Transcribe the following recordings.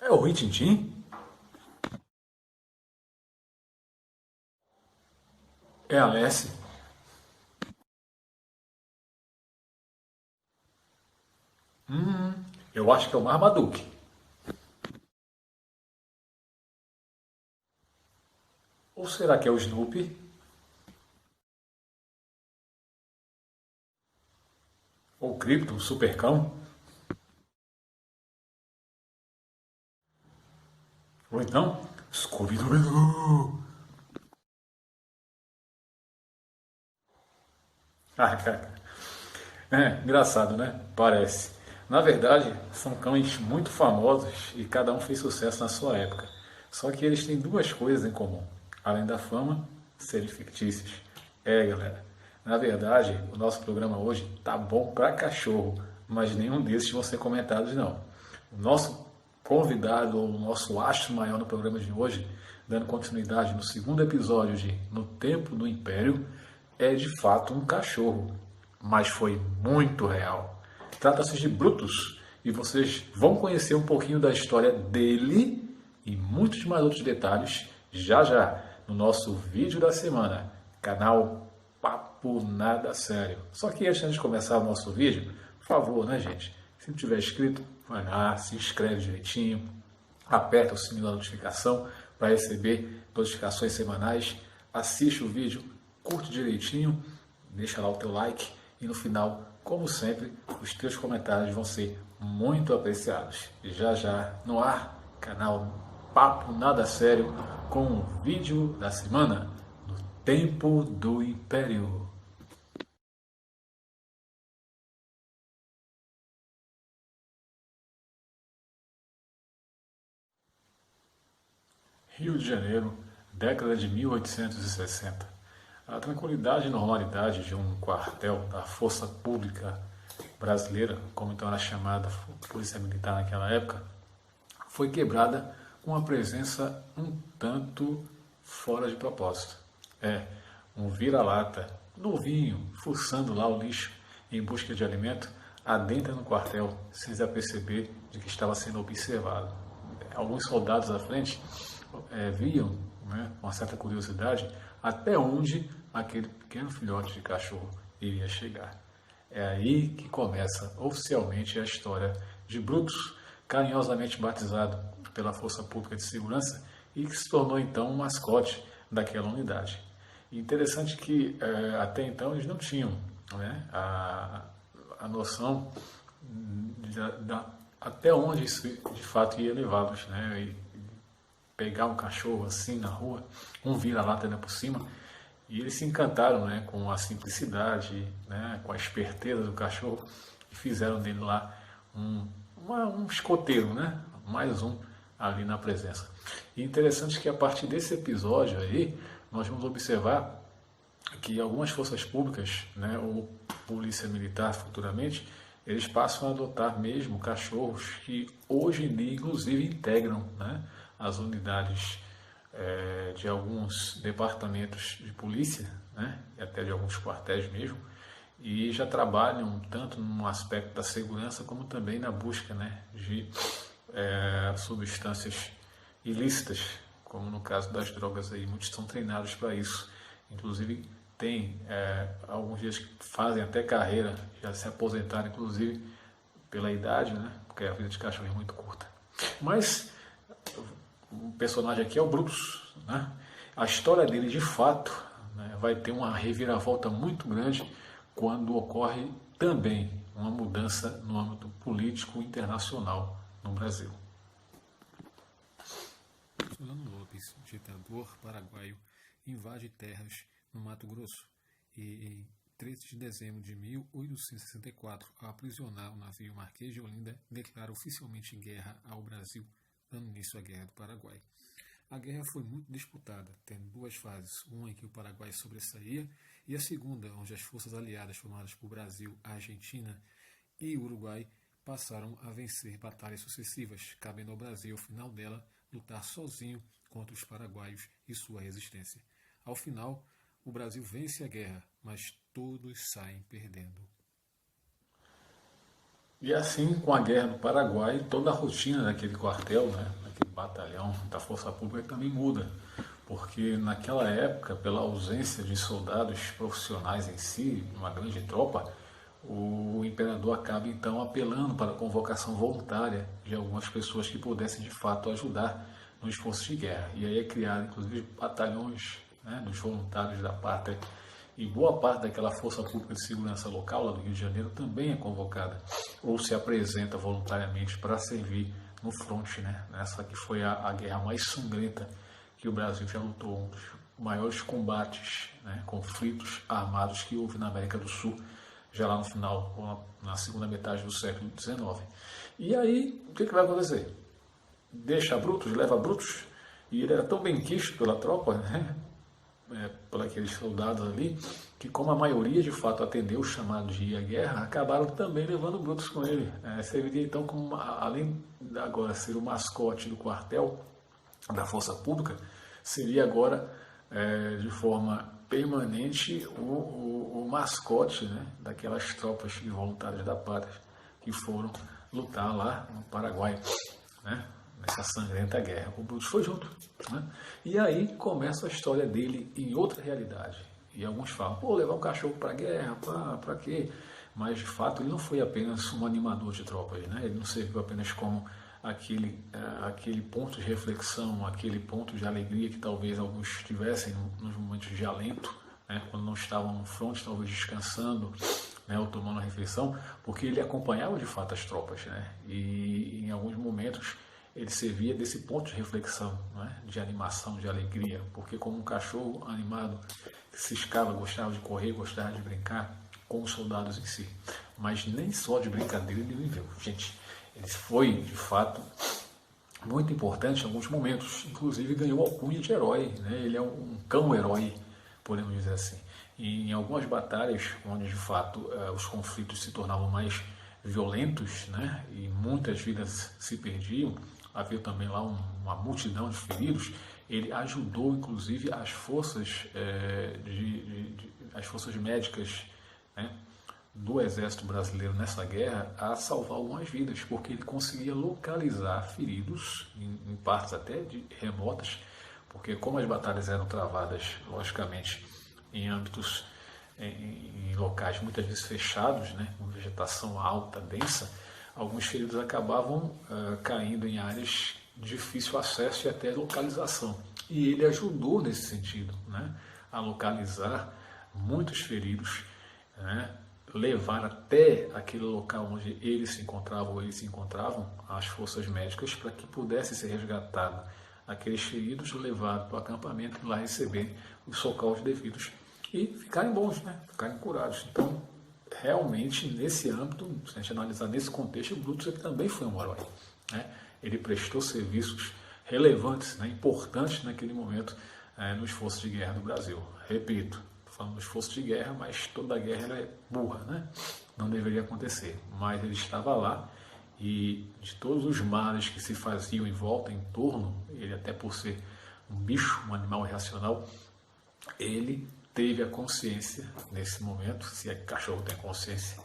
É o Rui Tintim? É a Lessie? Eu acho que é o Marmaduke. Ou será que é o Snoopy? Ou o Krypto, o Supercão? Ou então, Scooby-Doo! Ah, cara. É, engraçado, né? Parece. Na verdade, são cães muito famosos e cada um fez sucesso na sua época. Só que eles têm duas coisas em comum. Além da fama, serem fictícios. É, galera. Na verdade, o nosso programa hoje tá bom pra cachorro, mas nenhum desses vão ser comentados, não. O nosso convidado, o nosso astro maior no programa de hoje, dando continuidade no segundo episódio de No Tempo do Império, é de fato um cachorro, mas foi muito real. Trata-se de Brutus e vocês vão conhecer um pouquinho da história dele e muitos mais outros detalhes já já no nosso vídeo da semana, canal Papo Nada Sério. Só que antes de começar o nosso vídeo, por favor, né, gente? Se não tiver inscrito, vai lá, se inscreve direitinho, aperta o sininho da notificação para receber notificações semanais, assiste o vídeo, curte direitinho, deixa lá o teu like e no final, como sempre, os teus comentários vão ser muito apreciados. E já já no ar, canal Papo Nada Sério com o vídeo da semana no Tempo do Império. Rio de Janeiro, década de 1860. A tranquilidade e normalidade de um quartel da Força Pública Brasileira, como então era chamada Polícia Militar naquela época, foi quebrada com uma presença um tanto fora de propósito. É, um vira-lata, novinho, fuçando lá o lixo em busca de alimento, adentra no quartel sem se aperceber de que estava sendo observado. Alguns soldados à frente viam, né, com uma certa curiosidade, até onde aquele pequeno filhote de cachorro iria chegar. É aí que começa oficialmente a história de Brutus, carinhosamente batizado pela Força Pública de Segurança e que se tornou então um mascote daquela unidade. E interessante que até então eles não tinham, né, a noção até onde isso de fato ia levá-los, né? E pegar um cachorro assim na rua, um vira-lata ainda por cima, e eles se encantaram, né, com a simplicidade, né, com a esperteza do cachorro e fizeram dele lá um escoteiro, né, mais um ali na presença. E interessante que a partir desse episódio aí, nós vamos observar que algumas forças públicas, né, ou polícia militar futuramente, eles passam a adotar mesmo cachorros que hoje em dia, inclusive, integram, né, as unidades de alguns departamentos de polícia, né, e até de alguns quartéis mesmo, e já trabalham tanto no aspecto da segurança como também na busca, né, de substâncias ilícitas, como no caso das drogas aí, muitos são treinados para isso. Inclusive tem alguns dias que fazem até carreira, já se aposentaram inclusive pela idade, né? Porque a vida de cachorro é muito curta. Mas o personagem aqui é o Brutus, né? A história dele de fato, né, vai ter uma reviravolta muito grande quando ocorre também uma mudança no âmbito político internacional no Brasil. Solano Lopes, ditador paraguaio, invade terras no Mato Grosso e, em 13 de dezembro de 1864, ao aprisionar o navio Marquês de Olinda, declara oficialmente guerra ao Brasil, dando início à Guerra do Paraguai. A guerra foi muito disputada, tendo duas fases, uma em que o Paraguai sobressaía e a segunda, onde as forças aliadas formadas por Brasil, Argentina e Uruguai passaram a vencer batalhas sucessivas, cabendo ao Brasil, ao final dela, lutar sozinho contra os paraguaios e sua resistência. Ao final, o Brasil vence a guerra, mas todos saem perdendo. E assim, com a Guerra do Paraguai, toda a rotina daquele quartel, né, daquele batalhão da Força Pública também muda, porque naquela época, pela ausência de soldados profissionais em si, uma grande tropa, o imperador acaba então apelando para a convocação voluntária de algumas pessoas que pudessem de fato ajudar nos esforços de guerra. E aí é criado inclusive batalhões, né, dos voluntários da pátria, e boa parte daquela força pública de segurança local lá do Rio de Janeiro também é convocada ou se apresenta voluntariamente para servir no fronte, né? Nessa que foi a guerra mais sangrenta que o Brasil já lutou, um dos maiores combates, né, conflitos armados que houve na América do Sul, já lá no final, na segunda metade do século XIX. E aí, o que vai acontecer? Deixa Brutus, leva Brutus, e ele era tão bem quisto pela tropa, né, por aqueles soldados ali, que como a maioria de fato atendeu o chamado de ir à guerra, acabaram também levando Brutus com ele. Serviria então como, além de agora ser o mascote do quartel da Força Pública, seria agora de forma permanente o mascote, né, daquelas tropas de voluntários da pátria que foram lutar lá no Paraguai, né, nessa sangrenta guerra. O Brutus foi junto, né? E aí começa a história dele em outra realidade. E alguns falam, pô, levar um cachorro para a guerra, para quê? Mas de fato ele não foi apenas um animador de tropas, né? Ele não serviu apenas como aquele ponto de reflexão, aquele ponto de alegria que talvez alguns tivessem nos momentos de alento, né, quando não estavam no fronte, talvez descansando, né, ou tomando uma refeição, porque ele acompanhava de fato as tropas, né, e em alguns momentos ele servia desse ponto de reflexão, né, de animação, de alegria, porque como um cachorro animado, ciscava, gostava de correr, gostava de brincar com os soldados em si, mas nem só de brincadeira ele viveu, gente. Ele foi, de fato, muito importante em alguns momentos. Inclusive ganhou alcunha de herói, né? Ele é um cão-herói, podemos dizer assim. E em algumas batalhas, onde de fato os conflitos se tornavam mais violentos, né? E muitas vidas se perdiam, havia também lá uma multidão de feridos, ele ajudou inclusive as forças, as forças médicas, né, do exército brasileiro nessa guerra a salvar algumas vidas, porque ele conseguia localizar feridos em partes até remotas, porque como as batalhas eram travadas, logicamente, em âmbitos, em locais muitas vezes fechados, né, com vegetação alta, densa, alguns feridos acabavam caindo em áreas de difícil acesso e até localização. E ele ajudou nesse sentido, né, a localizar muitos feridos, né, levar até aquele local onde eles se encontravam, as forças médicas, para que pudesse ser resgatado aqueles feridos, levados para o acampamento e lá receber os socorros devidos e ficarem bons, né? Ficarem curados. Então, realmente, nesse âmbito, se a gente analisar nesse contexto, o Brutus também foi um herói, né? Ele prestou serviços relevantes, né, importantes naquele momento no esforço de guerra do Brasil. Repito, falando do esforço de guerra, mas toda a guerra é burra, né? Não deveria acontecer. Mas ele estava lá e de todos os males que se faziam em volta, em torno, ele até por ser um bicho, um animal irracional, ele teve a consciência nesse momento, se é que cachorro tem consciência,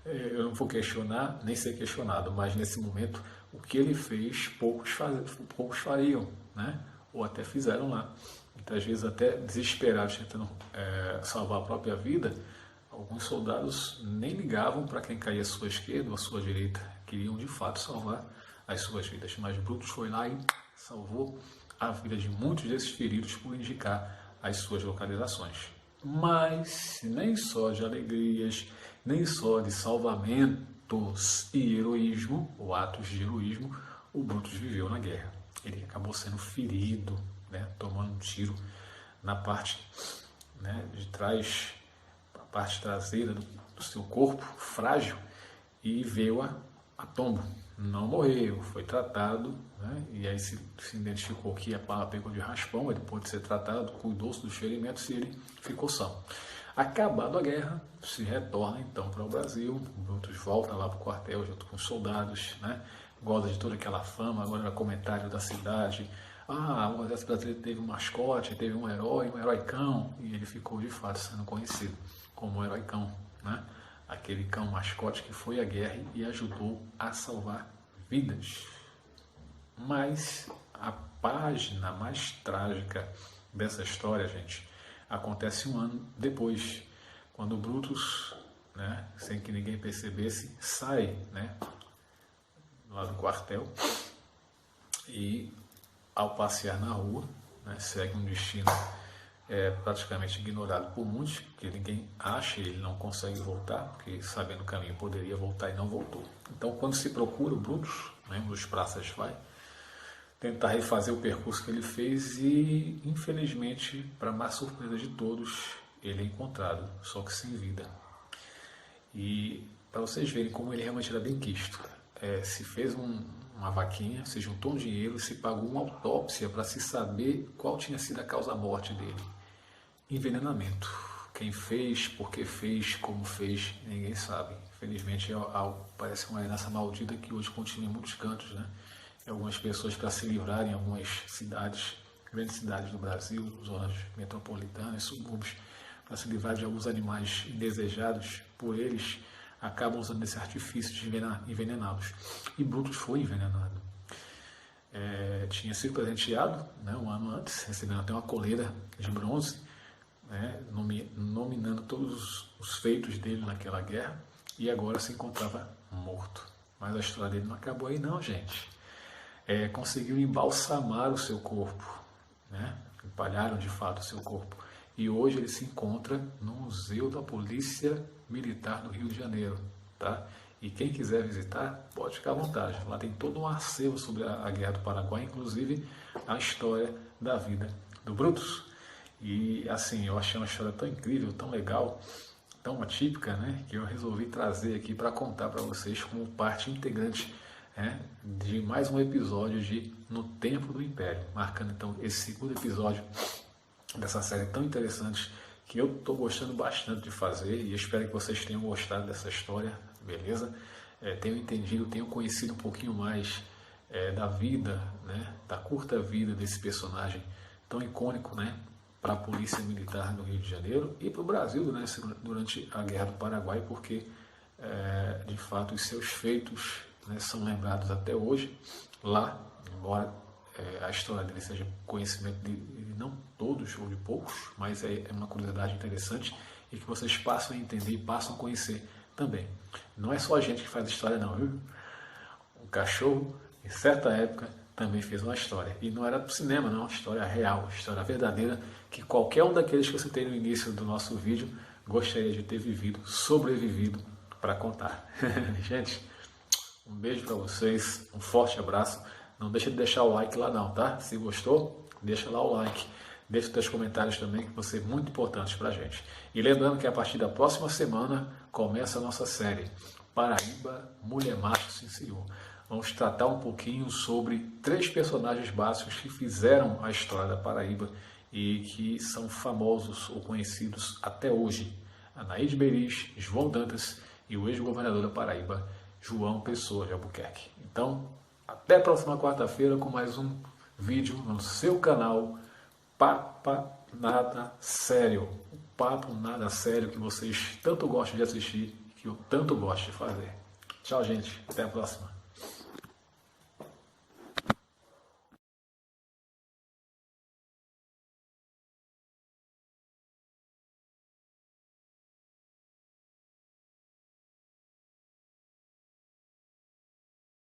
eu não vou questionar, nem ser questionado, mas nesse momento o que ele fez poucos fariam, né? Ou até fizeram lá. Muitas vezes até desesperados tentando salvar a própria vida, alguns soldados nem ligavam para quem caía à sua esquerda ou à sua direita, queriam de fato salvar as suas vidas. Mas Brutus foi lá e salvou a vida de muitos desses feridos por indicar as suas localizações. Mas nem só de alegrias, nem só de salvamentos e heroísmo, ou atos de heroísmo, o Brutus viveu na guerra. Ele acabou sendo ferido, né, tomando um tiro na parte, né, de trás, a parte traseira do seu corpo, frágil, e veio a tombo. Não morreu, foi tratado, né, e aí se identificou que a bala pegou de raspão, ele pôde ser tratado, cuidou-se dos ferimentos e ele ficou são. Acabado a guerra, se retorna então para o Brasil, o Brutus volta lá para o quartel junto com os soldados, né, goza de toda aquela fama, agora era comentário da cidade. O exército brasileiro teve um mascote, teve um herói cão, e ele ficou de fato sendo conhecido como um herói cão, né? aquele cão mascote que foi à guerra e ajudou a salvar vidas. Mas a página mais trágica dessa história, gente, acontece um ano depois, quando Brutus, né, sem que ninguém percebesse, sai, né, lá do quartel e, ao passear na rua, né, segue um destino praticamente ignorado por muitos, que ninguém acha, ele não consegue voltar, porque sabendo o caminho poderia voltar e não voltou. Então, quando se procura o Brutus, né, um dos praças vai tentar refazer o percurso que ele fez e, infelizmente, para má surpresa de todos, ele é encontrado, só que sem vida. E para vocês verem como ele realmente era bem quisto, se fez uma vaquinha, se juntou um dinheiro, se pagou uma autópsia para se saber qual tinha sido a causa-morte dele. Envenenamento. Quem fez, por que fez, como fez, ninguém sabe. Infelizmente, parece uma herança maldita que hoje continua em muitos cantos, né? Algumas pessoas, para se livrarem em algumas cidades, grandes cidades do Brasil, zonas metropolitanas, subúrbios, para se livrar de alguns animais indesejados por eles, acabam usando esse artifício de envenená-los. E Brutus foi envenenado. Tinha sido presenteado, né, um ano antes, recebendo até uma coleira de bronze, né, nominando todos os feitos dele naquela guerra, e agora se encontrava morto. Mas a história dele não acabou aí não, gente. Conseguiu embalsamar o seu corpo, né? Empalharam de fato o seu corpo. E hoje ele se encontra no Museu da Polícia Militar do Rio de Janeiro. Tá? E quem quiser visitar, pode ficar à vontade. Lá tem todo um acervo sobre a Guerra do Paraguai, inclusive a história da vida do Brutus. E assim, eu achei uma história tão incrível, tão legal, tão atípica, né? Que eu resolvi trazer aqui para contar para vocês como parte integrante de mais um episódio de No Tempo do Império, marcando então esse segundo episódio dessa série tão interessante que eu estou gostando bastante de fazer e espero que vocês tenham gostado dessa história, beleza? Tenham entendido, tenham conhecido um pouquinho mais da vida, né, da curta vida desse personagem tão icônico, né, para a Polícia Militar do Rio de Janeiro e para o Brasil, né, durante a Guerra do Paraguai, porque de fato os seus feitos, né, são lembrados até hoje lá, embora a história dele seja conhecimento de não todos ou de poucos, mas é uma curiosidade interessante e que vocês passam a entender e passam a conhecer também. Não é só a gente que faz história não, viu? Um cachorro, em certa época, também fez uma história. E não era do cinema, não, uma história real, uma história verdadeira, que qualquer um daqueles que eu citei no início do nosso vídeo gostaria de ter vivido, sobrevivido para contar. Gente, um beijo para vocês, um forte abraço. Não deixa de deixar o like lá não, tá? Se gostou, deixa lá o like. Deixa os seus comentários também, que vão ser muito importantes para a gente. E lembrando que a partir da próxima semana começa a nossa série Paraíba, Mulher Macho, Sim Senhor. Vamos tratar um pouquinho sobre 3 personagens básicos que fizeram a história da Paraíba e que são famosos ou conhecidos até hoje. Anaíde Beris, João Dantas e o ex-governador da Paraíba, João Pessoa de Albuquerque. Então, até a próxima quarta-feira com mais um vídeo no seu canal Papo Nada Sério. O Papo Nada Sério que vocês tanto gostam de assistir, que eu tanto gosto de fazer. Tchau, gente. Até a próxima.